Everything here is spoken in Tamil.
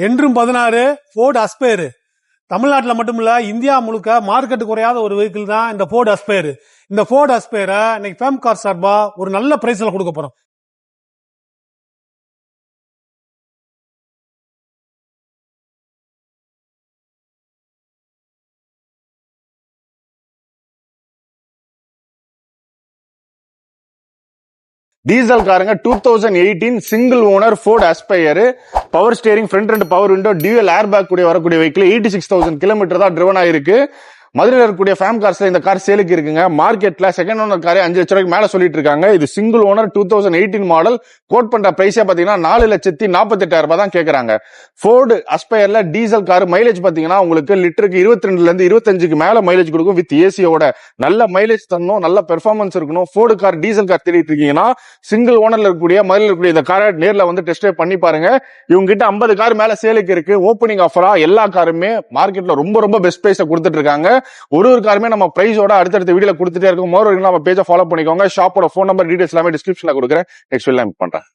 என்றும் 16 ஃபோர்டு அஸ்பயர். தமிழ்நாட்டில் மட்டுமில்ல இந்தியா முழுக்க மார்க்கெட்டு குறையாத ஒரு வெஹிக்கிள் தான் இந்த ஃபோர்டு அஸ்பயர். இந்த ஃபோர்டு அஸ்பயரை இன்னைக்கு ஃபேம் கார் சார்பா ஒரு நல்ல பிரைஸ்ல கொடுக்க போறோம். டீசல் காருங்க 2018 single owner Ford Aspire. Power steering, front ரெண்டு power window, dual air bag கூடிய வரக்கூடிய வெஹிக்கிள். 86,000 கிலோமீட்டர் தான் ட்ரிவன் ஆயிருக்கு. மதுரையில் இருக்கக்கூடிய ஃபேம் கார்ஸ்ல இந்த கார் சேலுக்கு இருக்குங்க. மார்க்கெட்ல செகண்ட் ஓனர் காரே 5 லட்சம் ரூபாய்க்கு மேல சொல்லிட்டு இருக்காங்க. இது சிங்கிள் ஓனர் 2018 மாடல். கோட் பண்ற பிரைஸே பாத்தீங்கன்னா 4,48,000 தான் கேக்குறாங்க. ஃபோர்டு அஸ்பயர்ல டீசல் கார் மைலேஜ் பாத்தீங்கன்னா உங்களுக்கு லிட்டருக்கு 22 இருந்து 25க்கு மேல மைலேஜ் கொடுக்கும். வித் ஏசியோட நல்ல மைலேஜ் தரணும், நல்ல பெர்ஃபார்மன்ஸ் இருக்கணும். ஃபோர்டு கார் டீசல் கார் தேடிட்டு இருக்கீங்கன்னா சிங்கிள் ஓனர்ல இருக்கக்கூடிய மதுரையில் இருக்கக்கூடிய இந்த காரை நேர்ல வந்து டெஸ்ட் ட்ரைவ் பண்ணி பாருங்க. இவங்க கிட்ட 50 கார் மேல சேலுக்கு இருக்கு. ஓப்பனிங் ஆஃபரா எல்லா காருமே மார்க்கெட்ல ரொம்ப ரொம்ப பெஸ்ட் பிரைஸ்ல கொடுத்துட்டு இருக்காங்க. ஒரு காருமே நம்ம பிரைஸோட அடுத்தடுத்த வீடியோல கொடுத்துட்டே இருக்கும். நம்ம பேஜை ஃபாலோ பண்ணிக்கோங்க. ஷாப்போட ஃபோன் நம்பர் டீடைல்ஸ் எல்லாமே டிஸ்கிரிப்ஷன்ல கொடுக்குறேன். நெக்ஸ்ட் வீடியோல மீட் பண்றேன்.